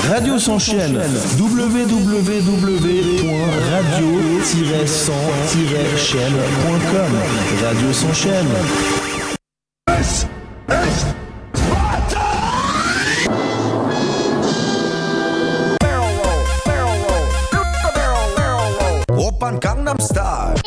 Radio s'enchaîne. www.radio-100-chaîne.com. Radio s'enchaîne. Open Gangnam Style.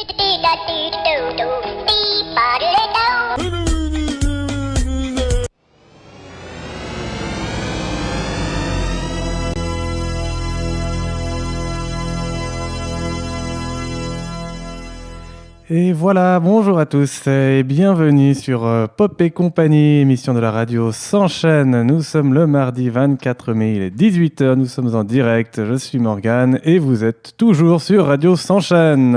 Et voilà, bonjour à tous et bienvenue sur Pop et Compagnie, émission de la radio s'enchaîne. Nous sommes le mardi 24 mai, il est 18h, nous sommes en direct, je suis Morgane et vous êtes toujours sur Radio s'enchaîne.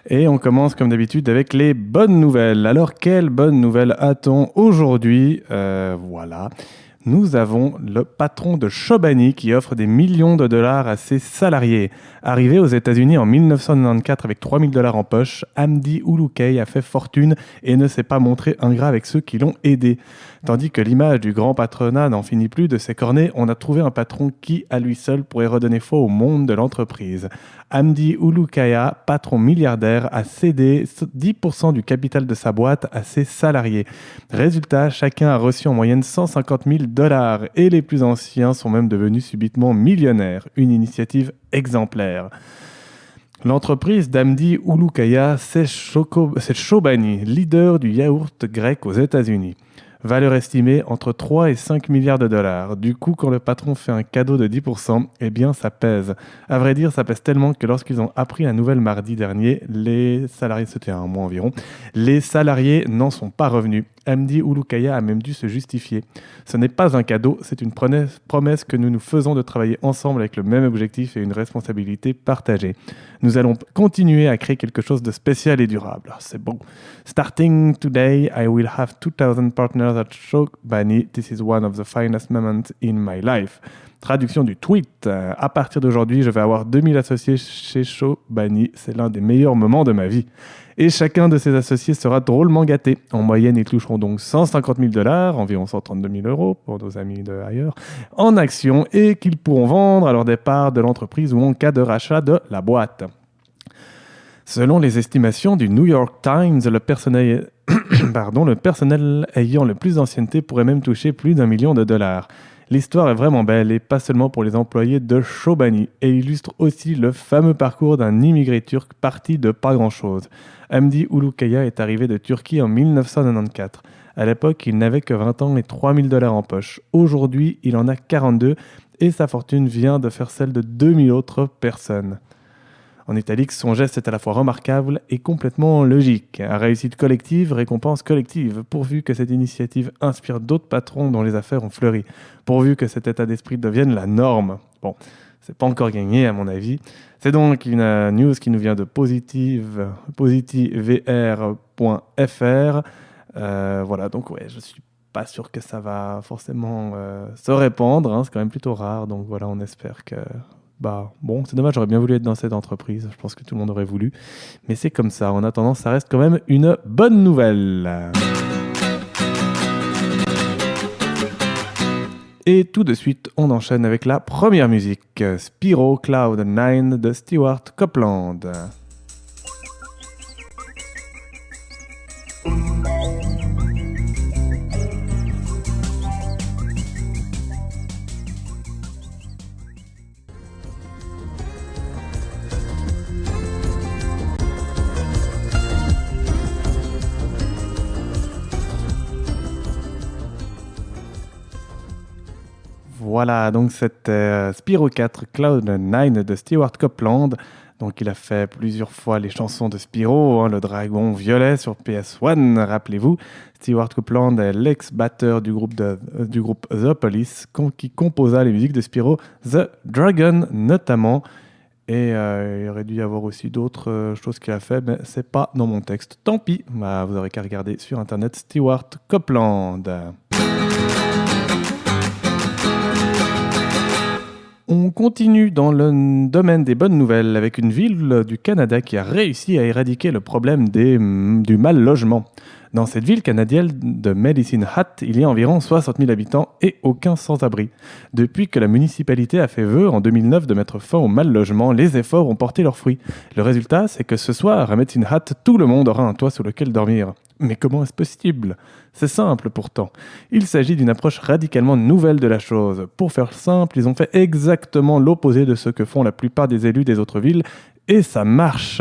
Et on commence comme d'habitude avec les bonnes nouvelles. Alors quelles bonnes nouvelles a-t-on aujourd'hui ? Voilà. Nous avons le patron de Chobani qui offre des millions de dollars à ses salariés. Arrivé aux États-Unis en 1994 avec 3 000 $ en poche, Hamdi Ulukey a fait fortune et ne s'est pas montré ingrat avec ceux qui l'ont aidé. Tandis que l'image du grand patronat n'en finit plus de s'écorner, on a trouvé un patron qui, à lui seul, pourrait redonner foi au monde de l'entreprise. Hamdi Ulukaya, patron milliardaire, a cédé 10% du capital de sa boîte à ses salariés. Résultat, chacun a reçu en moyenne 150 000 $ et les plus anciens sont même devenus subitement millionnaires. Une initiative exemplaire. L'entreprise d'Hamdi Ulukaya, c'est Chobani, leader du yaourt grec aux États-Unis. Valeur estimée entre 3 et 5 milliards de dollars. Du coup, quand le patron fait un cadeau de 10%, eh bien, ça pèse. À vrai dire, ça pèse tellement que lorsqu'ils ont appris la nouvelle mardi dernier, les salariés, c'était un mois environ, les salariés n'en sont pas revenus. Hamdi Ulukaya a même dû se justifier. Ce n'est pas un cadeau, c'est une promesse que nous nous faisons de travailler ensemble avec le même objectif et une responsabilité partagée. Nous allons continuer à créer quelque chose de spécial et durable. Alors, c'est bon. Starting today, I will have 2000 partners at Chobani. This is one of the finest moments in my life. Traduction du tweet. À partir d'aujourd'hui, je vais avoir 2000 associés chez Chobani. C'est l'un des meilleurs moments de ma vie. Et chacun de ces associés sera drôlement gâté. En moyenne, ils toucheront donc 150 000 $, environ 132 000 € pour nos amis de ailleurs, en actions et qu'ils pourront vendre à leur départ de l'entreprise ou en cas de rachat de la boîte. Selon les estimations du New York Times, le personnel ayant le plus d'ancienneté pourrait même toucher plus d'1 million de $. L'histoire est vraiment belle et pas seulement pour les employés de Chobani. Elle illustre aussi le fameux parcours d'un immigré turc parti de pas grand-chose. Hamdi Ulukaya est arrivé de Turquie en 1994. À l'époque, il n'avait que 20 ans et 3 000 $ en poche. Aujourd'hui, il en a 42 et sa fortune vient de faire celle de 2000 autres personnes. En italique, son geste est à la fois remarquable et complètement logique. À réussite collective, récompense collective, pourvu que cette initiative inspire d'autres patrons dont les affaires ont fleuri, pourvu que cet état d'esprit devienne la norme. Bon, c'est pas encore gagné à mon avis. C'est donc une news qui nous vient de positivevr.fr. Voilà, donc ouais, je suis pas sûr que ça va forcément se répandre, hein, c'est quand même plutôt rare, donc voilà, on espère que... bon, c'est dommage, j'aurais bien voulu être dans cette entreprise, je pense que tout le monde aurait voulu, mais c'est comme ça, en attendant, ça reste quand même une bonne nouvelle. Et tout de suite, on enchaîne avec la première musique, Spyro Cloud9 de Stewart Copeland. Voilà, donc c'était Spyro 4 Cloud9 de Stewart Copeland. Donc il a fait plusieurs fois les chansons de Spyro, le dragon violet sur PS1, rappelez-vous. Stewart Copeland est l'ex-batteur du groupe The Police, qui composa les musiques de Spyro The Dragon notamment. Et il aurait dû y avoir aussi d'autres choses qu'il a fait, mais c'est pas dans mon texte. Tant pis, vous aurez qu'à regarder sur internet Stewart Copeland. On continue dans le domaine des bonnes nouvelles avec une ville du Canada qui a réussi à éradiquer le problème du mal logement. Dans cette ville canadienne de Medicine Hat, il y a environ 60 000 habitants et aucun sans-abri. Depuis que la municipalité a fait vœu en 2009 de mettre fin au mal-logement, les efforts ont porté leurs fruits. Le résultat, c'est que ce soir, à Medicine Hat, tout le monde aura un toit sous lequel dormir. Mais comment est-ce possible ? C'est simple pourtant. Il s'agit d'une approche radicalement nouvelle de la chose. Pour faire simple, ils ont fait exactement l'opposé de ce que font la plupart des élus des autres villes, et ça marche.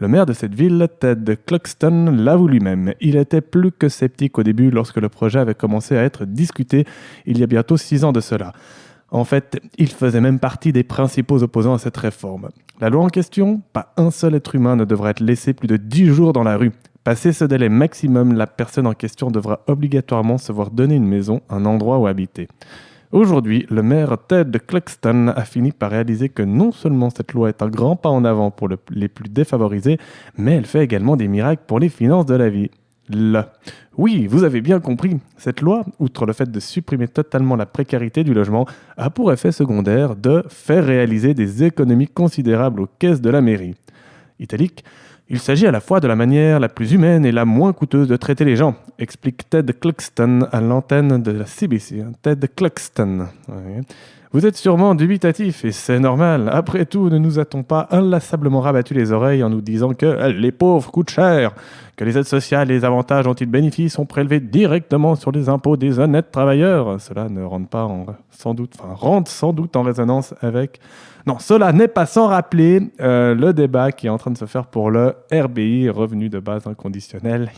Le maire de cette ville, Ted Cluxton, l'avoue lui-même. Il était plus que sceptique au début lorsque le projet avait commencé à être discuté il y a bientôt 6 ans de cela. En fait, il faisait même partie des principaux opposants à cette réforme. La loi en question, pas un seul être humain ne devra être laissé plus de 10 jours dans la rue. Passé ce délai maximum, la personne en question devra obligatoirement se voir donner une maison, un endroit où habiter. Aujourd'hui, le maire Ted Cluxton a fini par réaliser que non seulement cette loi est un grand pas en avant pour les plus défavorisés, mais elle fait également des miracles pour les finances de la vie. Oui, vous avez bien compris, cette loi, outre le fait de supprimer totalement la précarité du logement, a pour effet secondaire de faire réaliser des économies considérables aux caisses de la mairie. Italique. Il s'agit à la fois de la manière la plus humaine et la moins coûteuse de traiter les gens, explique Ted Cluxton à l'antenne de la CBC. Ted Cluxton. Oui. Vous êtes sûrement dubitatif, et c'est normal. Après tout, ne nous a-t-on pas inlassablement rabattu les oreilles en nous disant que les pauvres coûtent cher, que les aides sociales et les avantages dont ils bénéficient sont prélevés directement sur les impôts des honnêtes travailleurs. Cela ne rentre sans doute en résonance avec... Non, cela n'est pas sans rappeler le débat qui est en train de se faire pour le RBI, revenu de base inconditionnel.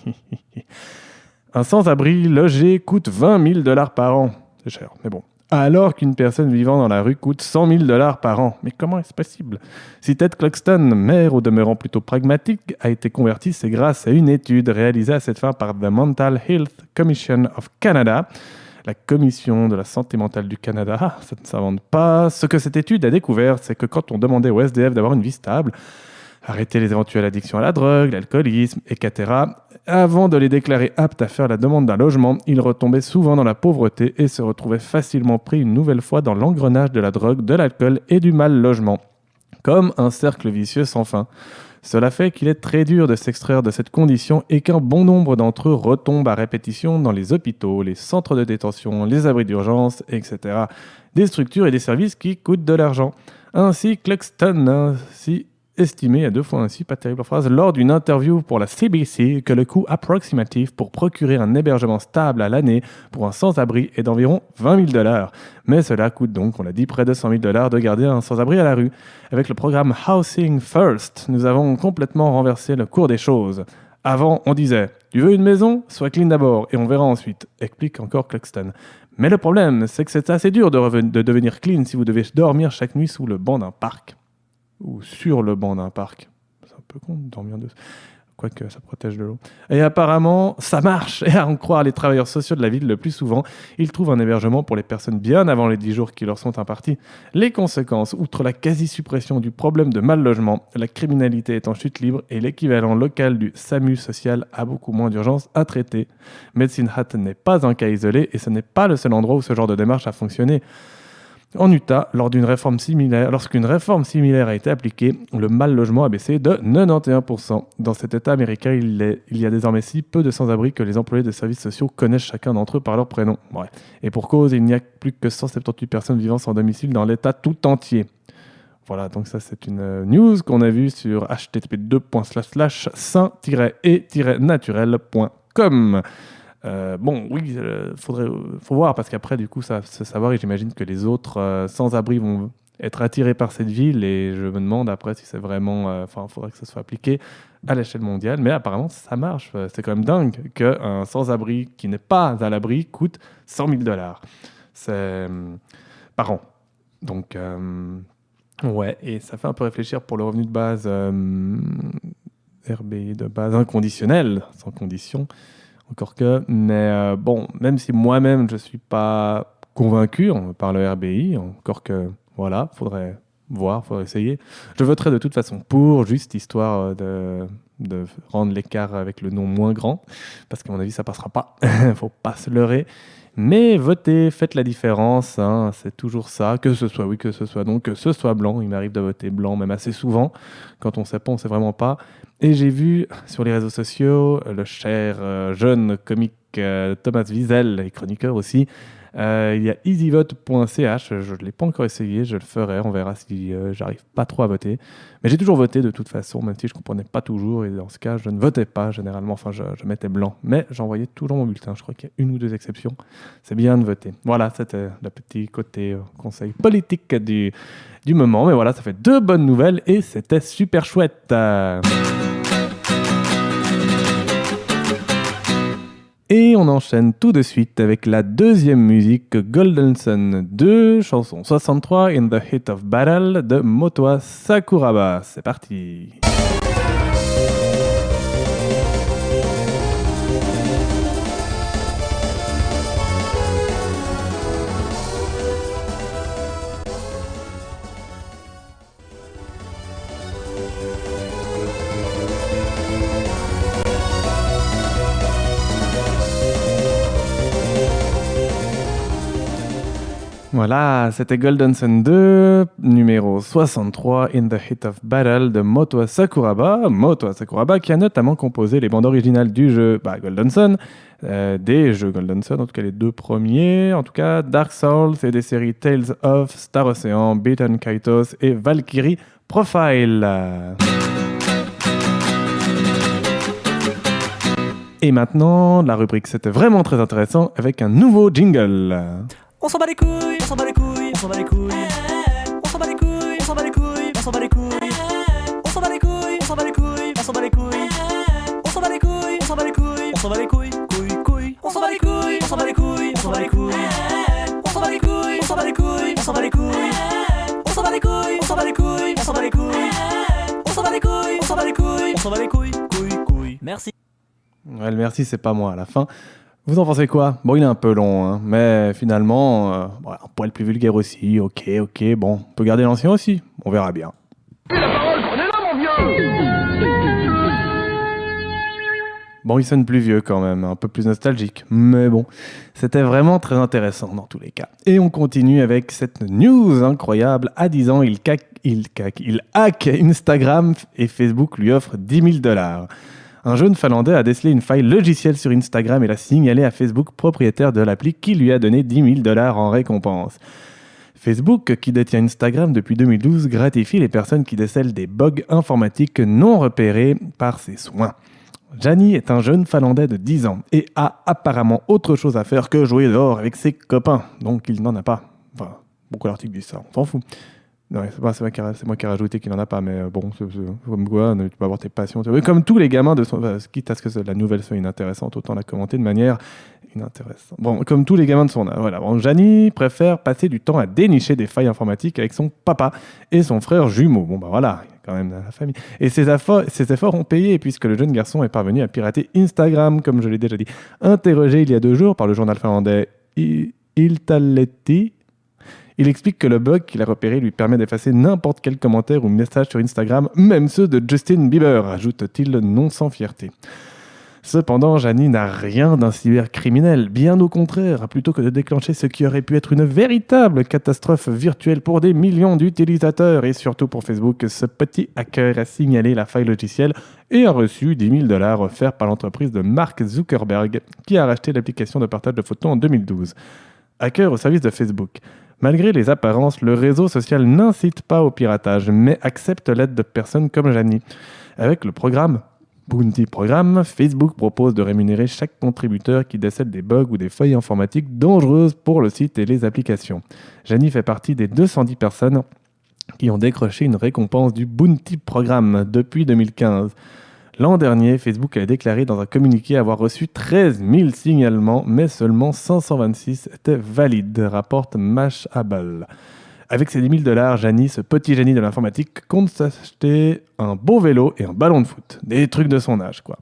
Un sans-abri logé coûte 20 000 $ par an. C'est cher, mais bon. Alors qu'une personne vivant dans la rue coûte 100 000 $ par an. Mais comment est-ce possible ? Si Ted Cluxton, maire au demeurant plutôt pragmatique, a été converti, c'est grâce à une étude réalisée à cette fin par The Mental Health Commission of Canada, la Commission de la santé mentale du Canada. Ça ne s'invente pas. Ce que cette étude a découvert, c'est que quand on demandait aux SDF d'avoir une vie stable, arrêter les éventuelles addictions à la drogue, l'alcoolisme, etc., avant de les déclarer aptes à faire la demande d'un logement, ils retombaient souvent dans la pauvreté et se retrouvaient facilement pris une nouvelle fois dans l'engrenage de la drogue, de l'alcool et du mal-logement. Comme un cercle vicieux sans fin. Cela fait qu'il est très dur de s'extraire de cette condition et qu'un bon nombre d'entre eux retombent à répétition dans les hôpitaux, les centres de détention, les abris d'urgence, etc. Des structures et des services qui coûtent de l'argent. Ainsi, Cluxton estimé à 2 fois ainsi, pas terrible phrase, lors d'une interview pour la CBC que le coût approximatif pour procurer un hébergement stable à l'année pour un sans-abri est d'environ 20 000 $. Mais cela coûte donc, on l'a dit, près de 100 000 $ de garder un sans-abri à la rue. Avec le programme Housing First, nous avons complètement renversé le cours des choses. Avant, on disait « Tu veux une maison ? Sois clean d'abord et on verra ensuite », explique encore Cluxton. Mais le problème, c'est que c'est assez dur de devenir clean si vous devez dormir chaque nuit sous le banc d'un parc. Ou sur le banc d'un parc. C'est un peu con de dormir dessus. Quoique ça protège de l'eau. Et apparemment, ça marche. Et à en croire les travailleurs sociaux de la ville, le plus souvent, ils trouvent un hébergement pour les personnes bien avant les 10 jours qui leur sont impartis. Les conséquences, outre la quasi-suppression du problème de mal-logement, la criminalité est en chute libre et l'équivalent local du SAMU social a beaucoup moins d'urgence à traiter. Medicine Hat n'est pas un cas isolé et ce n'est pas le seul endroit où ce genre de démarche a fonctionné. En Utah, lorsqu'une réforme similaire a été appliquée, le mal-logement a baissé de 91%. Dans cet État américain, il y a désormais si peu de sans-abri que les employés des services sociaux connaissent chacun d'entre eux par leur prénom. Ouais. Et pour cause, il n'y a plus que 178 personnes vivant sans domicile dans l'État tout entier. Voilà, donc ça c'est une news qu'on a vue sur http://sain-et-naturel.com. Oui, faut voir parce qu'après, du coup, ça se savoir et j'imagine que les autres sans-abri vont être attirés par cette ville et je me demande après si c'est vraiment... faudrait que ça soit appliqué à l'échelle mondiale, mais apparemment, ça marche. C'est quand même dingue qu'un sans-abri qui n'est pas à l'abri coûte 100 000 $. C'est par an. Donc, ouais, et ça fait un peu réfléchir pour le revenu de base RBI de base inconditionnel, sans condition. Encore que, mais même si moi-même je ne suis pas convaincu par le RBI, encore que, voilà, faudrait voir, faudrait essayer. Je voterai de toute façon pour, juste histoire de rendre l'écart avec le nom moins grand, parce qu'à mon avis ça passera pas, faut pas se leurrer. Mais votez, faites la différence, hein, c'est toujours ça, que ce soit oui, que ce soit non, que ce soit blanc. Il m'arrive de voter blanc même assez souvent, quand on sait pas, on sait vraiment pas. Et j'ai vu sur les réseaux sociaux le cher jeune comique Thomas Wiesel, et chroniqueur aussi. Il y a easyvote.ch, je ne l'ai pas encore essayé, je le ferai, on verra si j'arrive pas trop à voter. Mais j'ai toujours voté de toute façon, même si je ne comprenais pas toujours, et dans ce cas, je ne votais pas généralement, enfin je mettais blanc, mais j'envoyais toujours mon bulletin, je crois qu'il y a une ou deux exceptions, c'est bien de voter. Voilà, c'était le petit côté conseil politique du moment, mais voilà, ça fait 2 bonnes nouvelles, et c'était super chouette. Et on enchaîne tout de suite avec la deuxième musique, Golden Sun 2, chanson 63, In the Heat of Battle, de Motoa Sakuraba. C'est parti. Voilà, c'était Golden Sun 2, numéro 63, In the Heat of Battle de Motoa Sakuraba. Motoa Sakuraba qui a notamment composé les bandes originales du jeu Golden Sun, des jeux Golden Sun, en tout cas les 2 premiers, en tout cas Dark Souls et des séries Tales of, Star Ocean, Beaten Kaitos et Valkyrie Profile. Et maintenant, la rubrique c'était vraiment très intéressant avec un nouveau jingle. On s'en bat les couilles, on s'en bat les couilles, on s'en bat les couilles. On s'en bat les couilles, on s'en bat les couilles, on s'en bat les couilles. On s'en bat les couilles, on s'en bat les couilles, on s'en bat les couilles. On s'en bat les couilles, on s'en bat les couilles, on s'en bat les couilles, couilles. On s'en bat les couilles, on s'en bat les couilles, on s'en bat les couilles. On s'en bat les couilles, on s'en bat les couilles, on s'en bat les couilles. On s'en bat les couilles, on s'en bat les couilles, on s'en bat les couilles. On s'en bat les couilles, on s'en bat les couilles, on s'en bat les couilles, couilles. Merci. Ouais, le merci, c'est pas moi à la fin. Vous en pensez quoi? Bon, il est un peu long, hein, mais finalement, un poil plus vulgaire aussi. Ok, bon, on peut garder l'ancien aussi. On verra bien. Et la parole, prenez-la, mon vieux! Bon, il sonne plus vieux quand même, un peu plus nostalgique. Mais bon, c'était vraiment très intéressant dans tous les cas. Et on continue avec cette news incroyable. À 10 ans, il hack Instagram et Facebook lui offre $10,000. Un jeune Finlandais a décelé une faille logicielle sur Instagram et l'a signalé à Facebook, propriétaire de l'appli, qui lui a donné $10,000 en récompense. Facebook, qui détient Instagram depuis 2012, gratifie les personnes qui décèlent des bugs informatiques non repérés par ses soins. Jani est un jeune Finlandais de 10 ans et a apparemment autre chose à faire que jouer dehors avec ses copains. Donc il n'en a pas. Enfin, beaucoup d'articles disent ça, on s'en fout. Non, c'est moi qui ai rajouté qu'il n'en a pas, mais bon, c'est comme quoi, tu peux avoir tes passions. Comme tous les gamins, quitte à ce que la nouvelle soit inintéressante, autant la commenter de manière inintéressante. Bon, comme tous les gamins de son âge. Voilà. Bon, Jani préfère passer du temps à dénicher des failles informatiques avec son papa et son frère jumeau. Bon, voilà, il y a quand même la famille. Et ses efforts ont payé, puisque le jeune garçon est parvenu à pirater Instagram, comme je l'ai déjà dit. Interrogé il y a 2 jours par le journal finlandais Iltalehti, il explique que le bug qu'il a repéré lui permet d'effacer n'importe quel commentaire ou message sur Instagram, même ceux de Justin Bieber, ajoute-t-il non sans fierté. Cependant, Jani n'a rien d'un cybercriminel, bien au contraire. Plutôt que de déclencher ce qui aurait pu être une véritable catastrophe virtuelle pour des millions d'utilisateurs, et surtout pour Facebook, ce petit hacker a signalé la faille logicielle et a reçu $10,000 offerts par l'entreprise de Mark Zuckerberg, qui a racheté l'application de partage de photos en 2012. Hacker au service de Facebook. Malgré les apparences, le réseau social n'incite pas au piratage, mais accepte l'aide de personnes comme Jani. Avec le programme Bounty Programme, Facebook propose de rémunérer chaque contributeur qui décèle des bugs ou des failles informatiques dangereuses pour le site et les applications. Jani fait partie des 210 personnes qui ont décroché une récompense du Bounty Programme depuis 2015. L'an dernier, Facebook a déclaré dans un communiqué avoir reçu 13 000 signalements, mais seulement 526 étaient valides, rapporte Mashable. Avec ses $10,000, Jani, ce petit génie de l'informatique, compte s'acheter un beau vélo et un ballon de foot. Des trucs de son âge, quoi.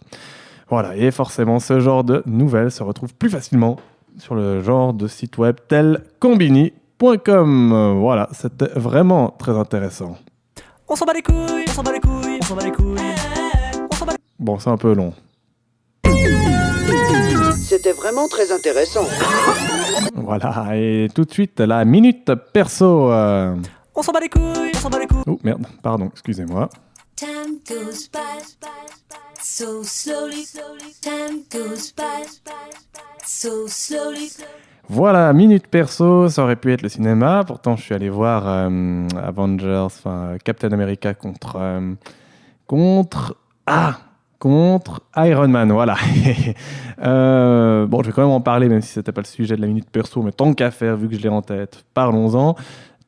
Voilà, et forcément, ce genre de nouvelles se retrouve plus facilement sur le genre de site web tel Combini.com. Voilà, c'était vraiment très intéressant. On s'en bat les couilles, on s'en bat les couilles, on s'en bat les couilles. Bon, c'est un peu long. C'était vraiment très intéressant. Voilà, et tout de suite, la minute perso. On s'en bat les couilles, on s'en bat les couilles. Oh merde, pardon, excusez-moi. Time goes by so slowly. Time goes by so slowly. Voilà, minute perso, ça aurait pu être le cinéma. Pourtant, je suis allé voir Avengers, enfin Captain America contre Iron Man, voilà. Bon, je vais quand même en parler, même si c'était pas le sujet de la minute perso, mais tant qu'à faire, vu que je l'ai en tête, parlons-en.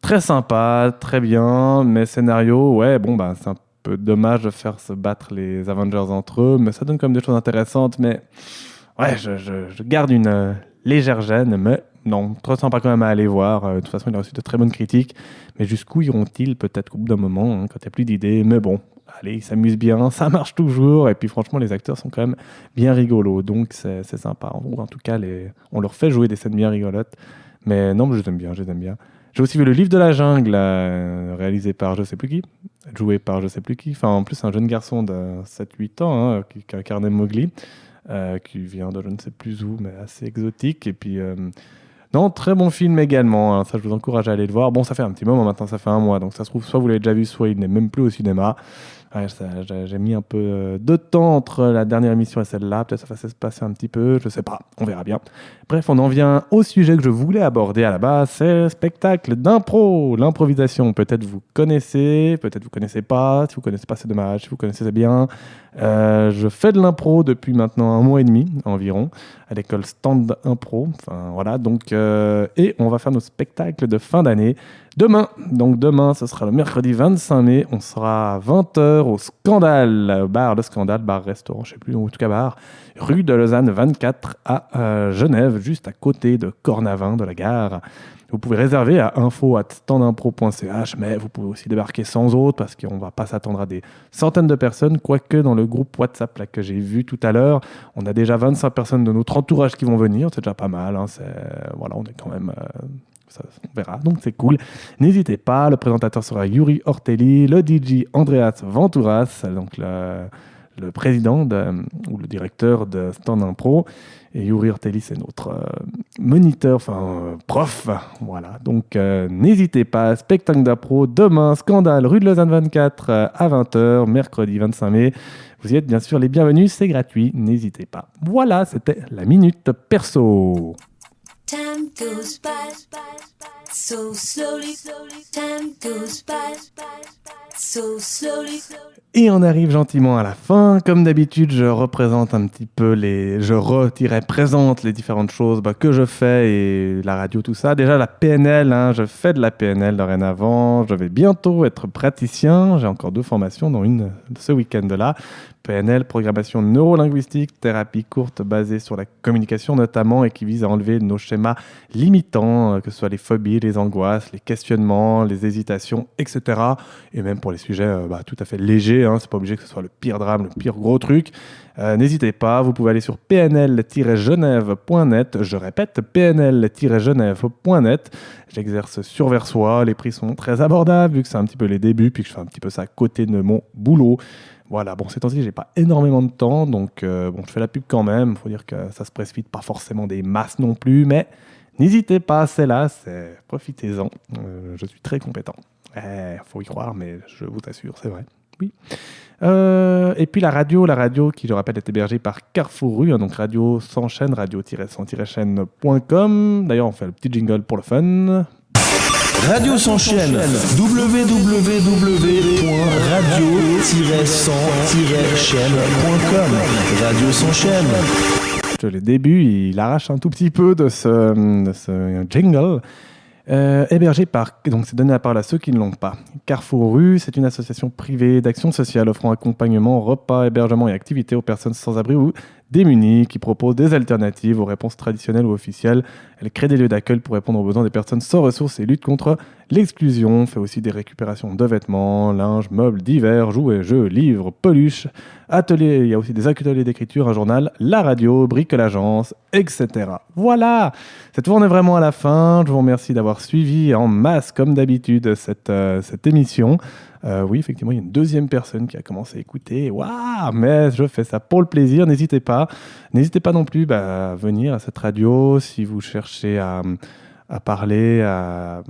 Très sympa, très bien, mais scénario, ouais, bon, bah, c'est un peu dommage de faire se battre les Avengers entre eux, mais ça donne quand même des choses intéressantes, mais ouais, je garde une légère gêne, mais non, trop sympa quand même à aller voir. De toute façon, il a reçu de très bonnes critiques, mais jusqu'où iront-ils? Peut-être qu'au bout d'un moment, hein, quand il n'y a plus d'idées, mais bon, allez, ils s'amusent bien, ça marche toujours, et puis franchement, les acteurs sont quand même bien rigolos, donc c'est sympa. En tout cas, on leur fait jouer des scènes bien rigolotes, mais non, je les aime bien. J'ai aussi vu Le Livre de la Jungle, réalisé par je sais plus qui, joué par je sais plus qui. Enfin, en plus, un jeune garçon de 7-8 ans hein, qui incarnait Mowgli, qui vient de je ne sais plus où, mais assez exotique. Et puis, non, très bon film également. Hein, ça, je vous encourage à aller le voir. Bon, ça fait un petit moment maintenant, ça fait 1 mois. Donc, ça se trouve, soit vous l'avez déjà vu, soit il n'est même plus au cinéma. Ouais, j'ai mis un peu de temps entre la dernière émission et celle-là. Peut-être ça va se passer un petit peu, je sais pas, on verra bien. Bref, on en vient au sujet que je voulais aborder à la base, c'est le spectacle d'impro, l'improvisation. Peut-être vous connaissez, peut-être vous connaissez pas. Si vous connaissez pas, c'est dommage. Si vous connaissez, c'est bien. Je fais de l'impro depuis maintenant 1 mois et demi environ à l'école Stand Impro. Enfin voilà, donc et on va faire nos spectacles de fin d'année. Demain, ce sera le mercredi 25 mai, on sera à 20h au Scandale, bar restaurant, je sais plus, ou en tout cas bar, rue de Lausanne 24 à Genève, juste à côté de Cornavin, de la gare. Vous pouvez réserver à info@standimpro.ch, mais vous pouvez aussi débarquer sans autre parce qu'on ne va pas s'attendre à des centaines de personnes, quoique dans le groupe WhatsApp là, que j'ai vu tout à l'heure, on a déjà 25 personnes de notre entourage qui vont venir, c'est déjà pas mal, hein, voilà, on est quand même... Ça, on verra, donc c'est cool. N'hésitez pas, le présentateur sera Yuri Ortelli, le DJ Andreas Ventouras, donc le président ou le directeur de Stand Impro. Et Yuri Ortelli, c'est notre moniteur, prof. Voilà, donc n'hésitez pas, spectacle d'impro, demain, Scandale, rue de Lausanne 24 à 20h, mercredi 25 mai. Vous y êtes bien sûr les bienvenus, c'est gratuit, n'hésitez pas. Voilà, c'était la minute perso. Time goes by so slowly. Time goes by so slowly. Et on arrive gentiment à la fin. Comme d'habitude, je représente un petit peu présente les différentes choses que je fais et la radio, tout ça. Déjà, la PNL, je fais de la PNL dorénavant. Je vais bientôt être praticien. J'ai encore 2 formations, dont une ce week-end-là. PNL, programmation neurolinguistique, thérapie courte basée sur la communication notamment et qui vise à enlever nos schémas limitants, que ce soit les phobies, les angoisses, les questionnements, les hésitations, etc. Et même pour les sujets tout à fait légers, c'est pas obligé que ce soit le pire drame, le pire gros truc. N'hésitez pas, vous pouvez aller sur pnl-genève.net, je répète, pnl-genève.net. J'exerce sur Versoix, les prix sont très abordables vu que c'est un petit peu les débuts, puis que je fais un petit peu ça à côté de mon boulot. Voilà, bon, ces temps-ci, j'ai pas énormément de temps, donc je fais la pub quand même. Il faut dire que ça se précipite pas forcément des masses non plus, mais n'hésitez pas, profitez-en. Je suis très compétent. Faut y croire, mais je vous assure, c'est vrai. Oui. Et puis la radio qui, je rappelle, est hébergée par Carrefour Rue, donc radio sans chaîne, radio-sans-chaîne.com. D'ailleurs, on fait le petit jingle pour le fun. Radio sans chaîne, www.radio-sans-chaîne.com. Radio sans chaîne. Le début, il arrache un tout petit peu de ce jingle. Hébergé par, donc c'est donné la parole à ceux qui ne l'ont pas. Carrefour Rue, c'est une association privée d'action sociale offrant accompagnement, repas, hébergement et activités aux personnes sans abri ou démunies, qui propose des alternatives aux réponses traditionnelles ou officielles. Elle crée des lieux d'accueil pour répondre aux besoins des personnes sans ressources et lutte contre l'exclusion. Fait aussi des récupérations de vêtements, linge, meubles divers, jouets, jeux, livres, peluches, ateliers. Il y a aussi des ateliers d'écriture, un journal, la radio, bricolagence, etc. Voilà, cette fois on est vraiment à la fin. Je vous remercie d'avoir suivi en masse, comme d'habitude, cette émission. Oui, effectivement, il y a une 2e personne qui a commencé à écouter. Waouh, mais je fais ça pour le plaisir. N'hésitez pas non plus à venir à cette radio si vous cherchez à à parler, à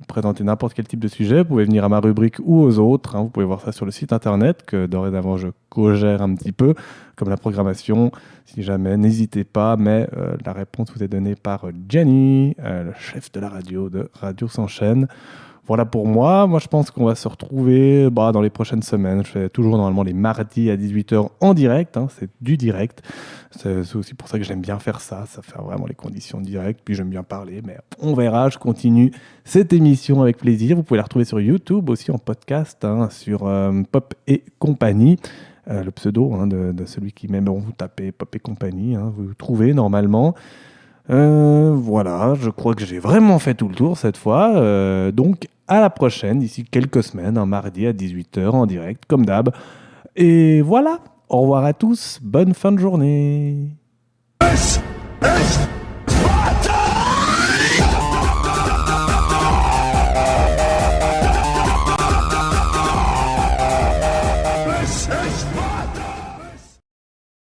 présenter n'importe quel type de sujet, vous pouvez venir à ma rubrique ou aux autres. Vous pouvez voir ça sur le site internet que dorénavant je co-gère un petit peu, comme la programmation. Si jamais, n'hésitez pas, mais la réponse vous est donnée par Gianni, le chef de la radio de Radio S'enchaîne. Voilà pour moi. Moi, je pense qu'on va se retrouver dans les prochaines semaines. Je fais toujours normalement les mardis à 18h en direct. C'est du direct. C'est aussi pour ça que j'aime bien faire ça. Ça fait vraiment les conditions directes. Puis j'aime bien parler. Mais on verra. Je continue cette émission avec plaisir. Vous pouvez la retrouver sur YouTube aussi en podcast, sur Pop et compagnie. Le pseudo de celui qui même vous tapez Pop et compagnie. Vous trouvez normalement. Voilà, je crois que j'ai vraiment fait tout le tour cette fois. Donc, à la prochaine, d'ici quelques semaines, un mardi à 18h en direct, comme d'hab. Et voilà, au revoir à tous, bonne fin de journée. S